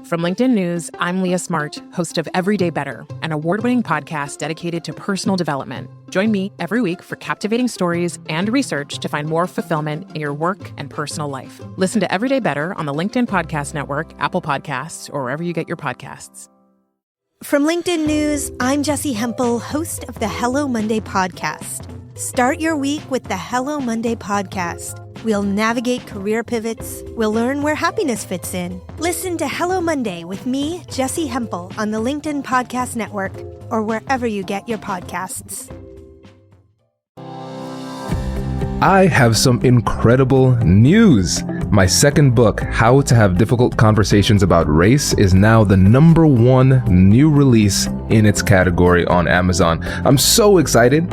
From LinkedIn News, I'm Leah Smart, host of Everyday Better, an award-winning podcast dedicated to personal development. Join me every week for captivating stories and research to find more fulfillment in your work and personal life. Listen to Everyday Better on the LinkedIn Podcast Network, Apple Podcasts, or wherever you get your podcasts. From LinkedIn News, I'm Jessie Hempel, host of the Hello Monday podcast. Start your week with the Hello Monday podcast. We'll navigate career pivots. We'll learn where happiness fits in. Listen to Hello Monday with me, Jessie Hempel, on the LinkedIn Podcast Network or wherever you get your podcasts. I have some incredible news. My second book, How to Have Difficult Conversations About Race, is now the #1 new release in its category on Amazon. I'm so excited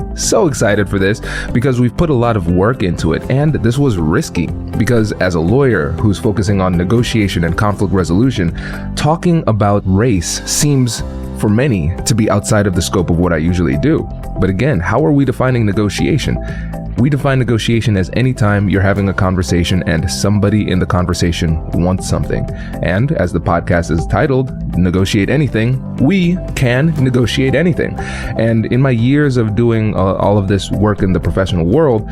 for this because we've put a lot of work into it, and this was risky because as a lawyer who's focusing on negotiation and conflict resolution, talking about race seems for many to be outside of the scope of what I usually do. But again, how are we defining negotiation? We define negotiation as any time you're having a conversation and somebody in the conversation wants something. And as the podcast is titled, Negotiate Anything, we can negotiate anything. And in my years of doing all of this work in the professional world,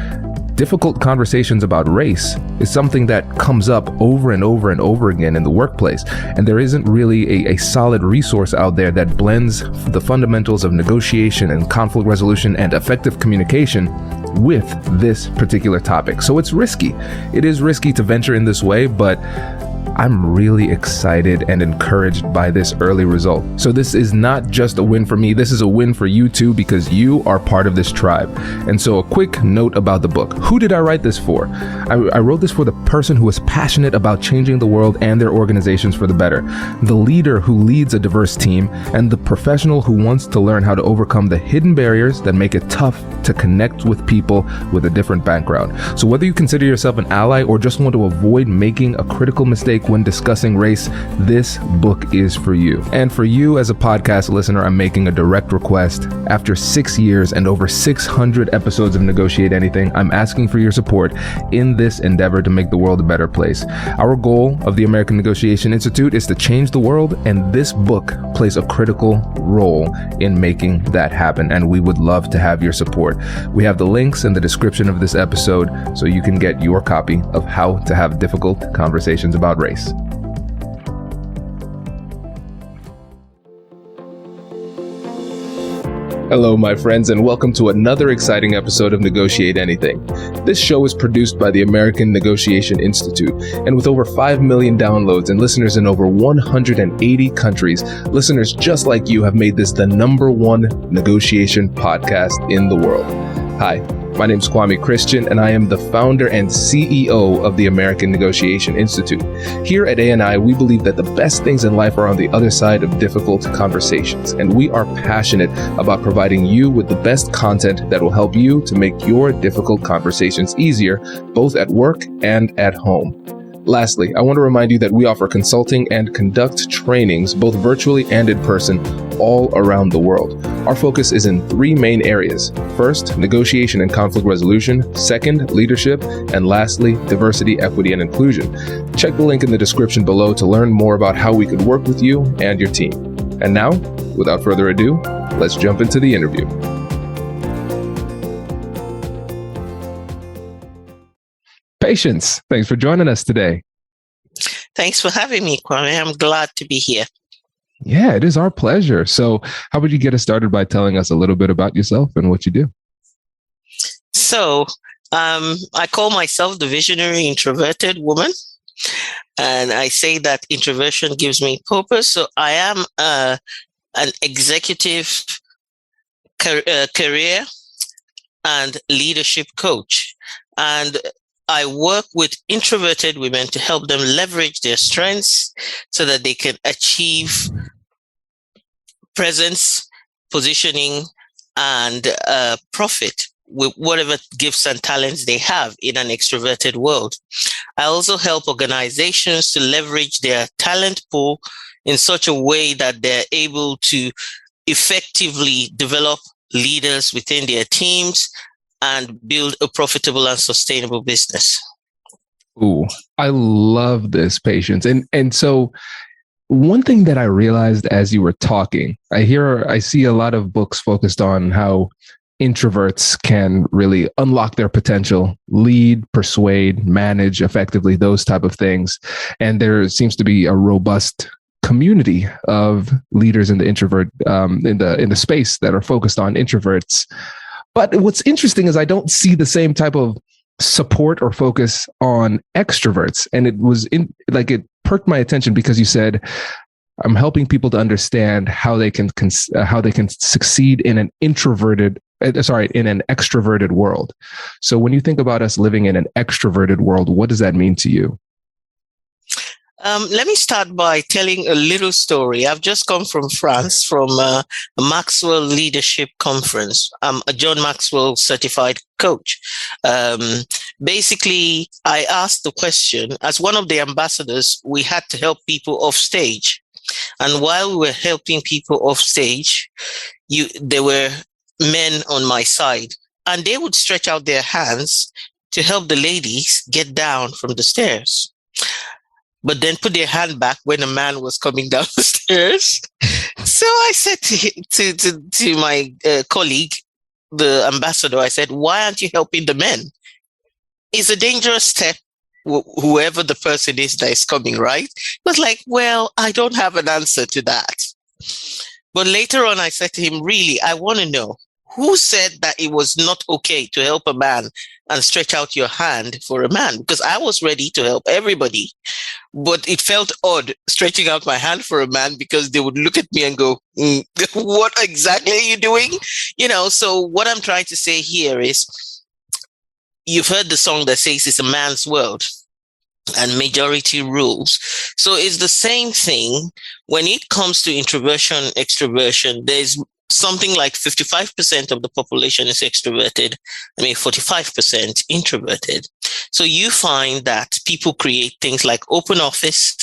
difficult conversations about race is something that comes up over and over and over again in the workplace. And there isn't really a solid resource out there that blends the fundamentals of negotiation and conflict resolution and effective communication with this particular topic. So it's risky. It is risky to venture in this way, but I'm really excited and encouraged by this early result. So this is not just a win for me, this is a win for you too, because you are part of this tribe. And so a quick note about the book. Who did I write this for? I wrote this for the person who is passionate about changing the world and their organizations for the better, the leader who leads a diverse team, and the professional who wants to learn how to overcome the hidden barriers that make it tough to connect with people with a different background. So whether you consider yourself an ally or just want to avoid making a critical mistake when discussing race, this book is for you. And for you as a podcast listener, I'm making a direct request. After 6 years and over 600 episodes of Negotiate Anything, I'm asking for your support in this endeavor to make the world a better place. Our goal of the American Negotiation Institute is to change the world, and this book plays a critical role in making that happen, and we would love to have your support. We have the links in the description of this episode so you can get your copy of How to Have Difficult Conversations About Race. Hello, my friends, and welcome to another exciting episode of Negotiate Anything. This show is produced by the American Negotiation Institute, and with over 5 million downloads and listeners in over 180 countries, listeners just like you have made this the #1 negotiation podcast in the world. Hi, my name is Kwame Christian, and I am the founder and CEO of the American Negotiation Institute. Here at ANI, we believe that the best things in life are on the other side of difficult conversations, and we are passionate about providing you with the best content that will help you to make your difficult conversations easier, both at work and at home. Lastly, I want to remind you that we offer consulting and conduct trainings, both virtually and in person, all around the world. Our focus is in 3 main areas. First, negotiation and conflict resolution. Second, leadership. And lastly, diversity, equity, and inclusion. Check the link in the description below to learn more about how we could work with you and your team. And now, without further ado, let's jump into the interview. Patience, thanks for joining us today. Thanks for having me, Kwame. I'm glad to be here. Yeah, it is our pleasure. So how would you get us started by telling us a little bit about yourself and what you do? So I call myself the visionary introverted woman. And I say that introversion gives me purpose. So I am an executive career and leadership coach. And I work with introverted women to help them leverage their strengths so that they can achieve presence, positioning, and profit with whatever gifts and talents they have in an extroverted world. I also help organizations to leverage their talent pool in such a way that they're able to effectively develop leaders within their teams and build a profitable and sustainable business. Ooh, I love this, Patience. And so one thing that I realized as you were talking, I see a lot of books focused on how introverts can really unlock their potential, lead, persuade, manage effectively, those type of things. And there seems to be a robust community of leaders in the introvert in the space that are focused on introverts. But what's interesting is I don't see the same type of support or focus on extroverts. And it perked my attention because you said, I'm helping people to understand how they can succeed in an extroverted world. So when you think about us living in an extroverted world, what does that mean to you? Let me start by telling a little story. I've just come from France from a Maxwell Leadership Conference. I'm a John Maxwell certified coach. Basically, I asked the question, as one of the ambassadors, we had to help people off stage. And while we were helping people off stage, there were men on my side, and they would stretch out their hands to help the ladies get down from the stairs, but then put their hand back when a man was coming down the stairs. So I said to my colleague, the ambassador, I said, why aren't you helping the men? It's a dangerous step, whoever the person is that is coming, right? It was like, well, I don't have an answer to that. But later on, I said to him, really, I want to know, who said that it was not okay to help a man and stretch out your hand for a man? Because I was ready to help everybody, but it felt odd stretching out my hand for a man because they would look at me and go, what exactly are you doing? So what I'm trying to say here is, you've heard the song that says it's a man's world and majority rules. So it's the same thing when it comes to introversion, extroversion. There's something like 55% of the population is extroverted. 45% introverted. So you find that people create things like open office.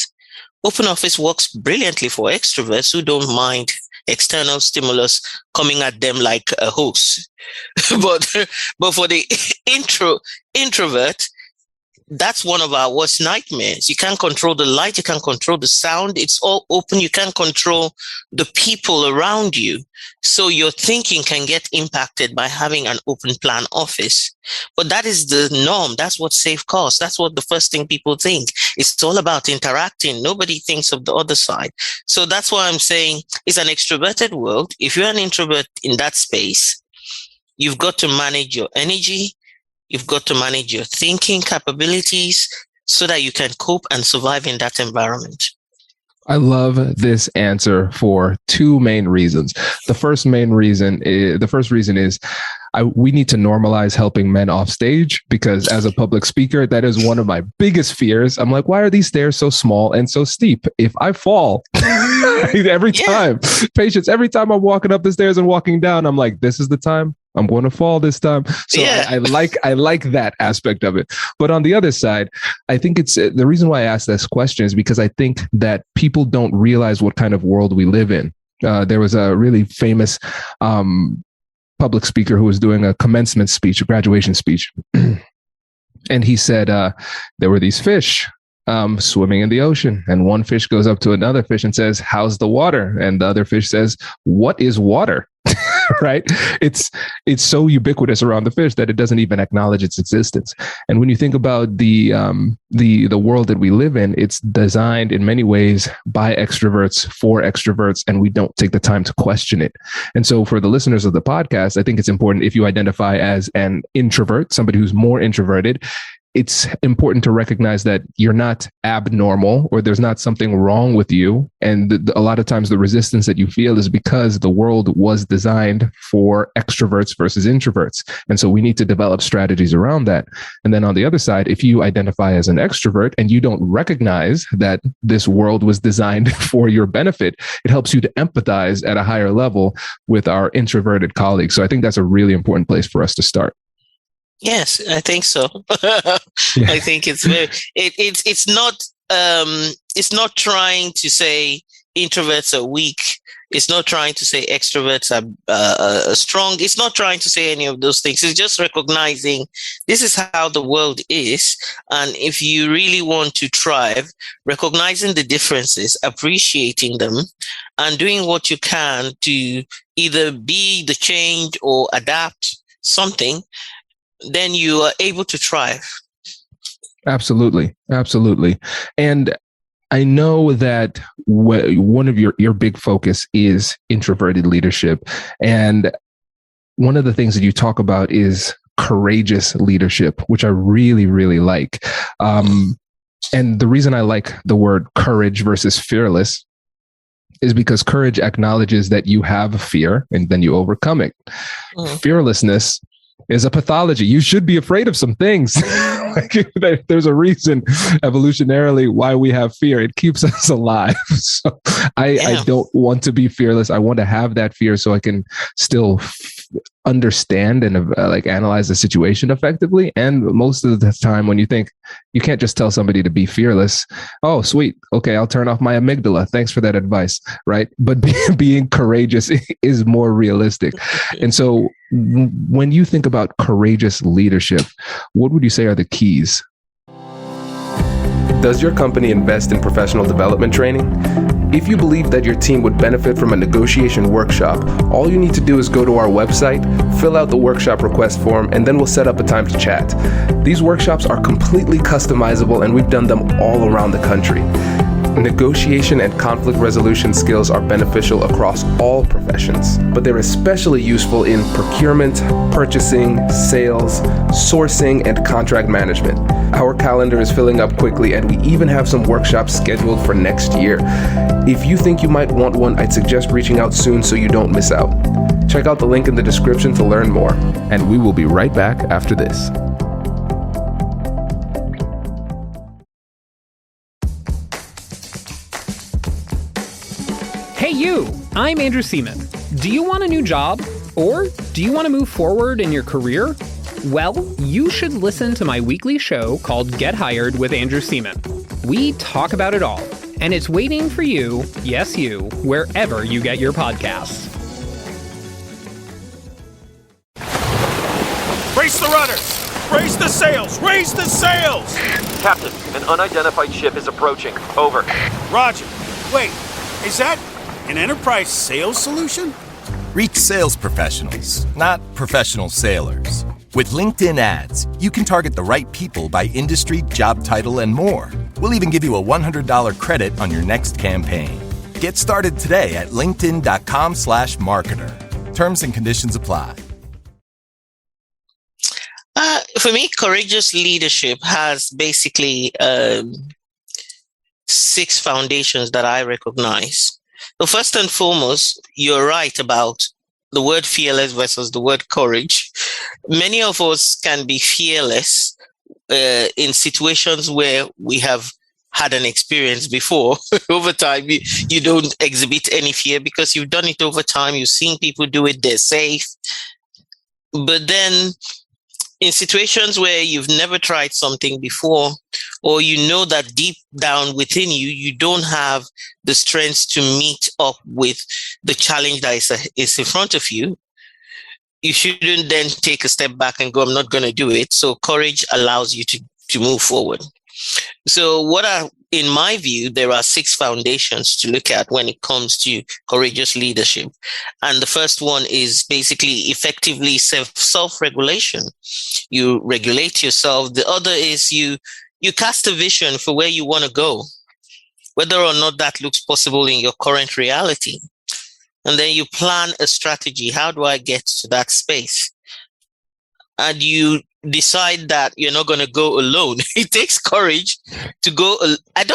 Open office works brilliantly for extroverts who don't mind external stimulus coming at them like a hose. but for the introvert, that's one of our worst nightmares. You can't control the light. You can't control the sound. It's all open. You can't control the people around you. So your thinking can get impacted by having an open plan office. But that is the norm. That's what safe costs. That's what the first thing people think. It's all about interacting. Nobody thinks of the other side. So that's why I'm saying it's an extroverted world. If you're an introvert in that space, you've got to manage your energy. You've got to manage your thinking capabilities so that you can cope and survive in that environment. I love this answer for two main reasons. The first reason is we need to normalize helping men off stage, because as a public speaker, that is one of my biggest fears. I'm like, why are these stairs so small and so steep? If I fall every time I'm walking up the stairs and walking down, I'm like, this is the time I'm going to fall this time. So I like that aspect of it. But on the other side, I think it's the reason why I asked this question is because I think that people don't realize what kind of world we live in. There was a really famous public speaker who was doing a commencement speech, a graduation speech. And he said there were these fish swimming in the ocean. And one fish goes up to another fish and says, how's the water? And the other fish says, what is water? Right? It's so ubiquitous around the fish that it doesn't even acknowledge its existence. And when you think about the world that we live in, it's designed in many ways by extroverts for extroverts, and we don't take the time to question it. And so for the listeners of the podcast, I think it's important, if you identify as an introvert, somebody who's more introverted, it's important to recognize that you're not abnormal, or there's not something wrong with you. And a lot of times the resistance that you feel is because the world was designed for extroverts versus introverts. And so we need to develop strategies around that. And then on the other side, if you identify as an extrovert and you don't recognize that this world was designed for your benefit, it helps you to empathize at a higher level with our introverted colleagues. So I think that's a really important place for us to start. Yes, I think so. I think it's it's not trying to say introverts are weak. It's not trying to say extroverts are strong. It's not trying to say any of those things. It's just recognizing this is how the world is. And if you really want to thrive, recognizing the differences, appreciating them, and doing what you can to either be the change or adapt something, then you are able to thrive. Absolutely. Absolutely. And I know that one of your big focus is introverted leadership. And one of the things that you talk about is courageous leadership, which I really, really like. And the reason I like the word courage versus fearless is because courage acknowledges that you have fear and then you overcome it. Fearlessness is a pathology. You should be afraid of some things. There's a reason evolutionarily why we have fear. It keeps us alive. So I don't want to be fearless. I want to have that fear so I can still understand and analyze the situation effectively. And most of the time when you think, you can't just tell somebody to be fearless. Oh, sweet. Okay, I'll turn off my amygdala. Thanks for that advice. Right. But being courageous is more realistic. And so when you think about courageous leadership, what would you say are the keys? Does your company invest in professional development training? If you believe that your team would benefit from a negotiation workshop, all you need to do is go to our website, fill out the workshop request form, and then we'll set up a time to chat. These workshops are completely customizable, and we've done them all around the country. Negotiation and conflict resolution skills are beneficial across all professions, but they're especially useful in procurement, purchasing, sales, sourcing, and contract management. Our calendar is filling up quickly, and we even have some workshops scheduled for next year. If you think you might want one, I'd suggest reaching out soon so you don't miss out. Check out the link in the description to learn more, and we will be right back after this. Hey you, I'm Andrew Seaman. Do you want a new job? Or do you want to move forward in your career? Well, you should listen to my weekly show called Get Hired with Andrew Seaman. We talk about it all, and it's waiting for you, yes you, wherever you get your podcasts. Brace the rudders! Raise the sails! Raise the sails! Captain, an unidentified ship is approaching. Over. Roger. Wait, is that an enterprise sales solution? Reach sales professionals, not professional sailors. With LinkedIn ads, you can target the right people by industry, job title, and more. We'll even give you a $100 credit on your next campaign. Get started today at linkedin.com/marketer. Terms and conditions apply. For me, courageous leadership has basically 6 foundations that I recognize. So first and foremost, you're right about the word fearless versus the word courage. Many of us can be fearless in situations where we have had an experience before. Over time, you don't exhibit any fear because you've done it over time. You've seen people do it. They're safe. But then in situations where you've never tried something before, or you know that deep down within you, you don't have the strength to meet up with the challenge that is in front of you, you shouldn't then take a step back and go, I'm not going to do it. So courage allows you to move forward. So in my view, there are 6 foundations to look at when it comes to courageous leadership. And the first one is basically effectively self-regulation. You regulate yourself. The other is you cast a vision for where you want to go, whether or not that looks possible in your current reality. And then you plan a strategy. How do I get to that space? And you decide that you're not going to go alone. It takes courage to go. I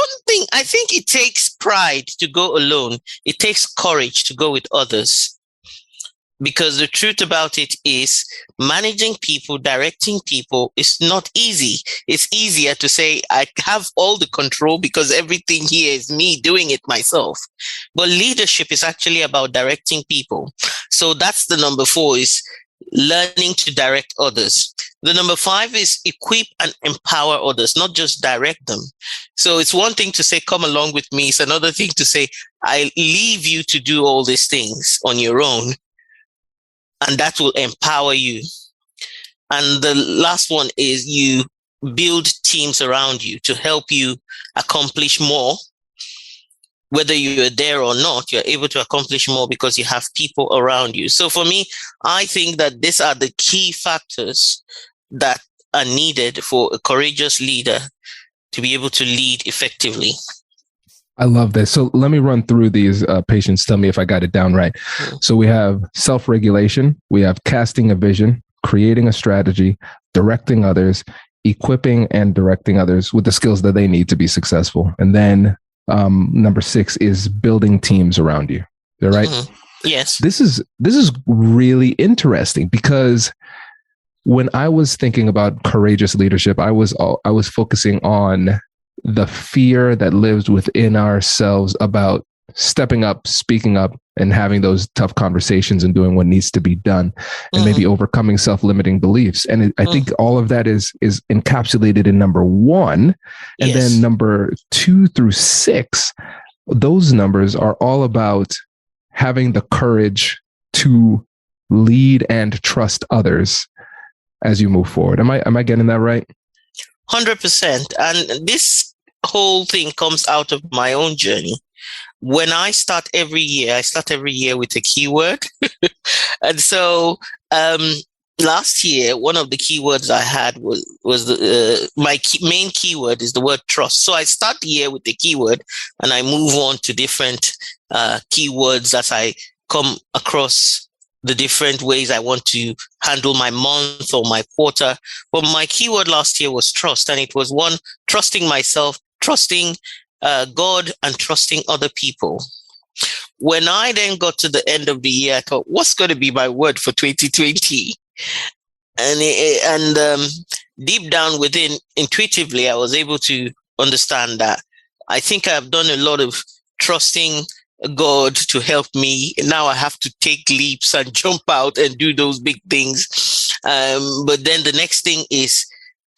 think it takes pride to go alone. It takes courage to go with others. Because the truth about it is managing people, directing people is not easy. It's easier to say, I have all the control because everything here is me doing it myself. But leadership is actually about directing people. So that's the number 4 is learning to direct others. The number 5 is equip and empower others, not just direct them. So it's one thing to say, come along with me. It's another thing to say, I leave you to do all these things on your own. And that will empower you. And the last one is you build teams around you to help you accomplish more. Whether you're there or not, you're able to accomplish more because you have people around you. So for me, I think that these are the key factors that are needed for a courageous leader to be able to lead effectively. I love this. So let me run through these. Patients, tell me if I got it down right. So we have self-regulation, we have casting a vision, creating a strategy, directing others, equipping and directing others with the skills that they need to be successful. And then number 6 is building teams around you. Is that right? Mm-hmm. Yes. This is really interesting because when I was thinking about courageous leadership, I was focusing on the fear that lives within ourselves about stepping up, speaking up, and having those tough conversations and doing what needs to be done, and maybe overcoming self-limiting beliefs. And I think all of that is encapsulated in number 1. And then number 2 through 6, those numbers are all about having the courage to lead and trust others as you move forward. Am I getting that right? 100%. And this whole thing comes out of my own journey. When I start every year with a keyword. And so last year, one of the keywords I had was my main keyword is the word trust. So I start the year with the keyword and I move on to different keywords as I come across the different ways I want to handle my month or my quarter. But my keyword last year was trust. And it was 1, trusting myself, trusting God, and trusting other people. When I then got to the end of the year, I thought, what's going to be my word for 2020? And deep down within, intuitively, I was able to understand that I think I've done a lot of trusting God to help me. Now I have to take leaps and jump out and do those big things. But then the next thing is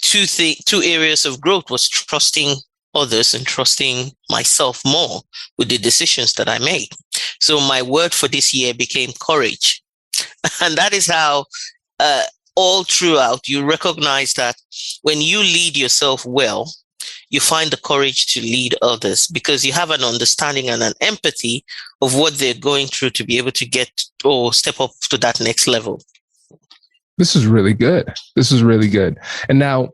two areas of growth was trusting others and trusting myself more with the decisions that I made. So my word for this year became courage. And that is how all throughout you recognize that when you lead yourself well, you find the courage to lead others because you have an understanding and an empathy of what they're going through to be able to get or step up to that next level. This is really good. And now,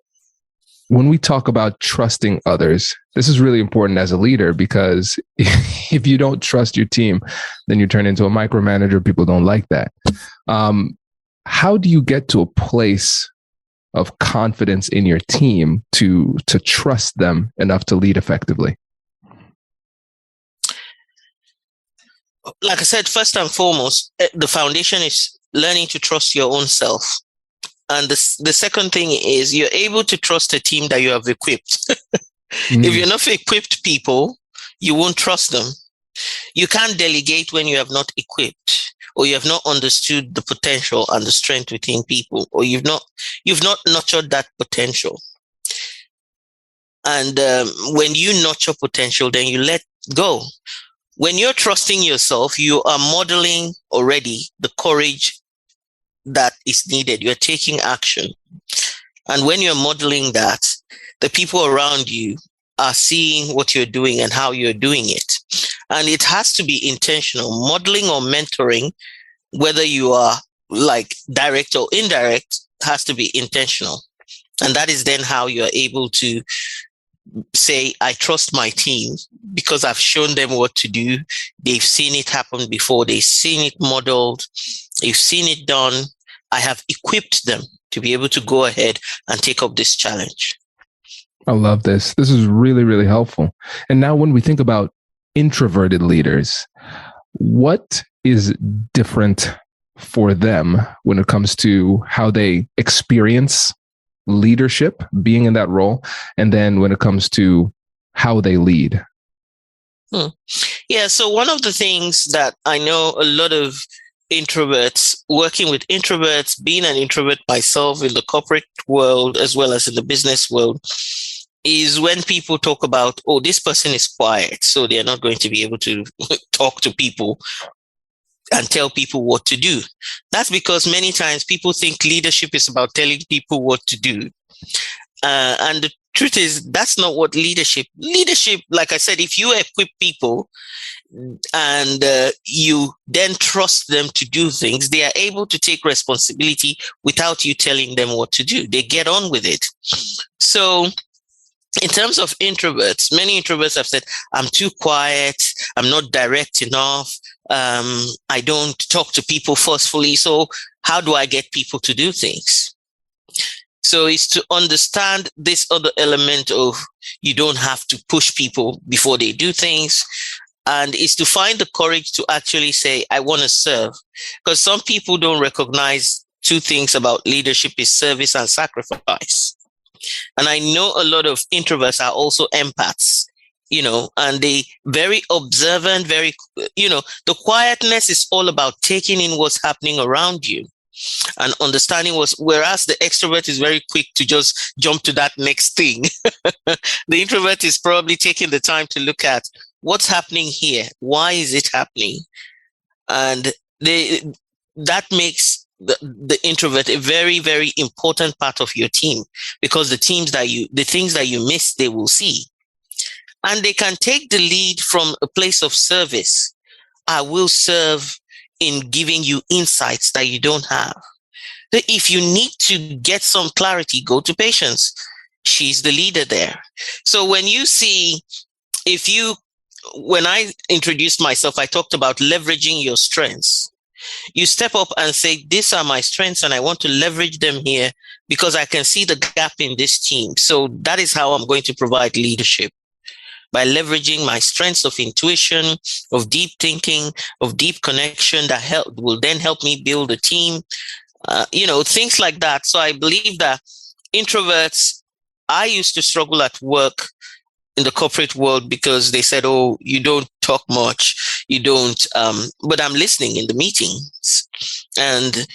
when we talk about trusting others, this is really important as a leader because if you don't trust your team, then you turn into a micromanager. People don't like that. How do you get to a place of confidence in your team to trust them enough to lead effectively? Like I said, first and foremost, the foundation is learning to trust your own self. And the second thing is you're able to trust a team that you have equipped. If you're not equipped people, you won't trust them. You can't delegate when you have not equipped or you have not understood the potential and the strength within people, or you've not nurtured that potential. And when you nurture potential, then you let go. When you're trusting yourself, you are modeling already the courage that is needed. You're taking action. And when you're modeling that, the people around you are seeing what you're doing and how you're doing it. And it has to be intentional. Modeling or mentoring, whether you are like direct or indirect, has to be intentional. And that is then how you're able to say, I trust my team because I've shown them what to do. They've seen it happen before. They've seen it modeled. They've seen it done. I have equipped them to be able to go ahead and take up this challenge. I love this. This is really, really helpful. And now when we think about introverted leaders, what is different for them when it comes to how they experience leadership, being in that role, and then when it comes to how they lead? Yeah, so one of the things that I know a lot of introverts, working with introverts, being an introvert myself in the corporate world as well as in the business world, is when people talk about, oh, this person is quiet, so they're not going to be able to talk to people and tell people what to do. That's because many times people think leadership is about telling people what to do. And the truth is, that's not what leadership, like I said, if you equip people and you then trust them to do things, they are able to take responsibility without you telling them what to do. They get on with it. So in terms of introverts, many introverts have said, I'm too quiet, I'm not direct enough, I don't talk to people forcefully, so how do I get people to do things? So it's to understand this other element of you don't have to push people before they do things, and it's to find the courage to actually say, I want to serve. Because some people don't recognize two things about leadership is service and sacrifice. And I know a lot of introverts are also empaths, and they very observant, very, the quietness is all about taking in what's happening around you and understanding whereas the extrovert is very quick to just jump to that next thing. The introvert is probably taking the time to look at what's happening here. Why is it happening? And that makes the introvert a very, very important part of your team, because the things that you miss, they will see. And they can take the lead from a place of service. I will serve in giving you insights that you don't have. So if you need to get some clarity, go to Patience. She's the leader there. So when you see, when I introduced myself, I talked about leveraging your strengths. You step up and say, these are my strengths and I want to leverage them here because I can see the gap in this team. So that is how I'm going to provide leadership, by leveraging my strengths of intuition, of deep thinking, of deep connection that will then help me build a team, things like that. So I believe that introverts, I used to struggle at work in the corporate world because they said, oh, you don't talk much, you don't, but I'm listening in the meetings. And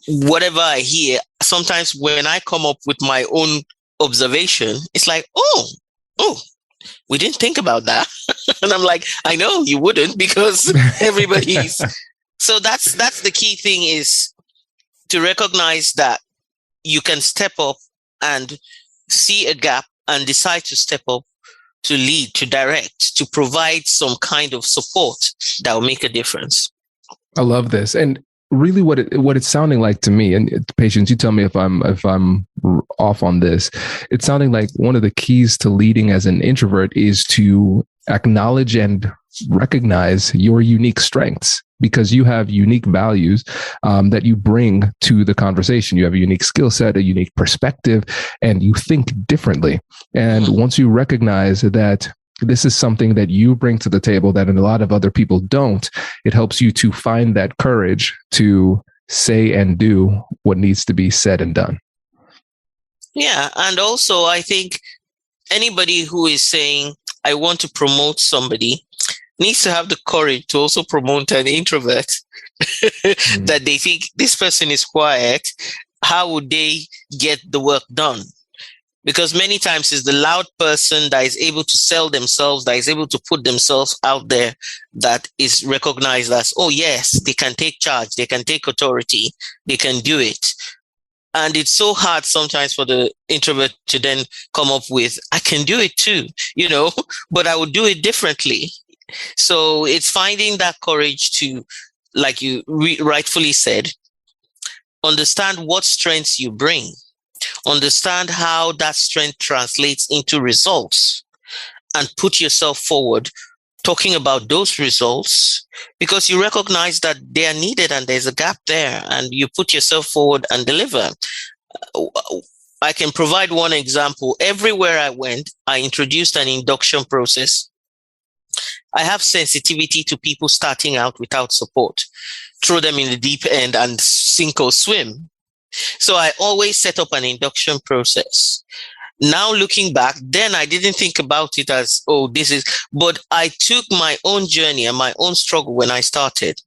whatever I hear, sometimes when I come up with my own observation, it's like, oh, we didn't think about that. And I'm like, I know you wouldn't, because everybody's. So that's the key thing, is to recognize that you can step up and see a gap and decide to step up, to lead, to direct, to provide some kind of support that will make a difference. I love this. And really what it's sounding like to me, and Patience, you tell me if I'm off on this, it's sounding like one of the keys to leading as an introvert is to acknowledge and recognize your unique strengths, because you have unique values that you bring to the conversation. You have a unique skill set, a unique perspective, and you think differently. And once you recognize that this is something that you bring to the table that a lot of other people don't, it helps you to find that courage to say and do what needs to be said and done. Yeah. And also, I think anybody who is saying, I want to promote somebody, needs to have the courage to also promote an introvert. That they think this person is quiet. How would they get the work done? Because many times it's the loud person that is able to sell themselves, that is able to put themselves out there, that is recognized as, oh yes, they can take charge, they can take authority, they can do it. And it's so hard sometimes for the introvert to then come up with, I can do it too, but I would do it differently. So it's finding that courage to, like you rightfully said, understand what strengths you bring, understand how that strength translates into results, and put yourself forward talking about those results, because you recognize that they are needed and there's a gap there, and you put yourself forward and deliver. I can provide one example. Everywhere I went, I introduced an induction process. I have sensitivity to people starting out without support. Throw them in the deep end and sink or swim. So I always set up an induction process. Now looking back, then I didn't think about it as, but I took my own journey and my own struggle when I started.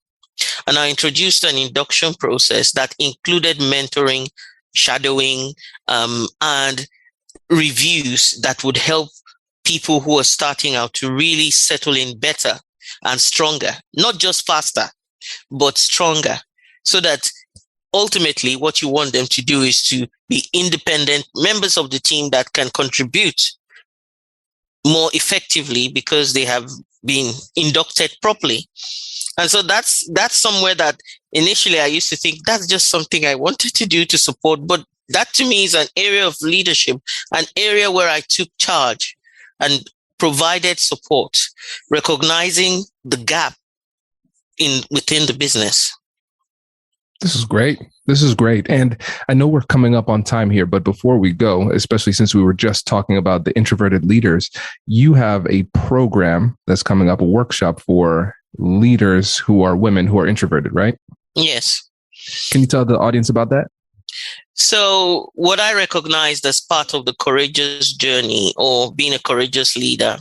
And I introduced an induction process that included mentoring, shadowing, and reviews that would help people who are starting out to really settle in better and stronger, not just faster, but stronger, so that ultimately what you want them to do is to be independent members of the team that can contribute more effectively because they have been inducted properly. And so that's somewhere that initially I used to think that's just something I wanted to do to support, but that to me is an area of leadership, an area where I took charge and provided support, recognizing the gap within the business. This is great. This is great. And I know we're coming up on time here, but before we go, especially since we were just talking about the introverted leaders, you have a program that's coming up, a workshop for leaders who are women who are introverted, right? Yes. Can you tell the audience about that? So what I recognized as part of the courageous journey, or being a courageous leader,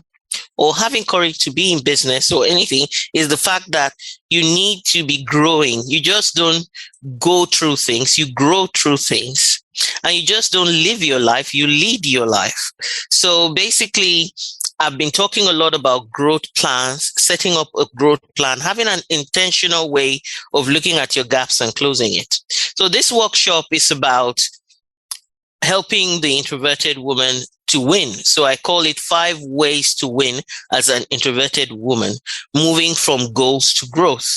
or having courage to be in business or anything, is the fact that you need to be growing. You just don't go through things, you grow through things. And you just don't live your life, you lead your life. So basically, I've been talking a lot about growth plans, setting up a growth plan, having an intentional way of looking at your gaps and closing it. So this workshop is about helping the introverted woman to win. So I call it 5 ways to win as an introverted woman, moving from goals to growth.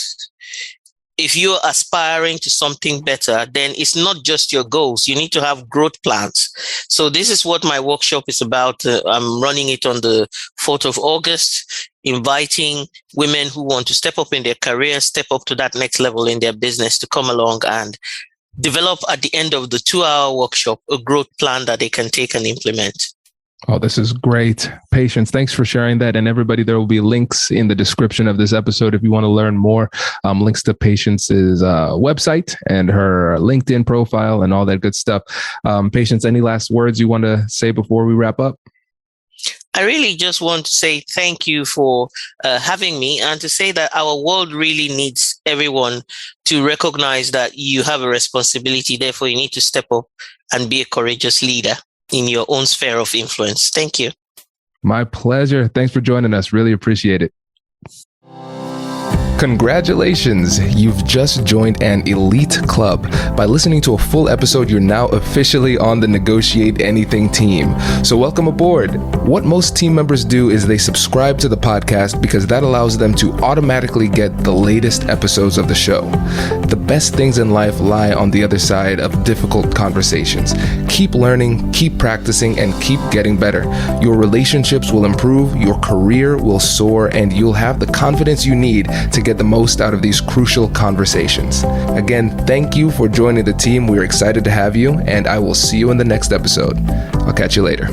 If you're aspiring to something better, then it's not just your goals. You need to have growth plans. So this is what my workshop is about. I'm running it on the 4th of August, inviting women who want to step up in their career, step up to that next level in their business to come along and develop at the end of the 2-hour workshop a growth plan that they can take and implement. Oh, this is great. Patience, thanks for sharing that. And everybody, there will be links in the description of this episode if you want to learn more. Links to Patience's website and her LinkedIn profile and all that good stuff. Patience, any last words you want to say before we wrap up? I really just want to say thank you for having me, and to say that our world really needs everyone to recognize that you have a responsibility. Therefore, you need to step up and be a courageous leader in your own sphere of influence. Thank you. My pleasure. Thanks for joining us. Really appreciate it. Congratulations, you've just joined an elite club. By listening to a full episode, you're now officially on the Negotiate Anything team. So welcome aboard. What most team members do is they subscribe to the podcast because that allows them to automatically get the latest episodes of the show. The best things in life lie on the other side of difficult conversations. Keep learning, keep practicing, and keep getting better. Your relationships will improve, your career will soar, and you'll have the confidence you need to get the most out of these crucial conversations. Again, thank you for joining the team. We're excited to have you, and I will see you in the next episode. I'll catch you later.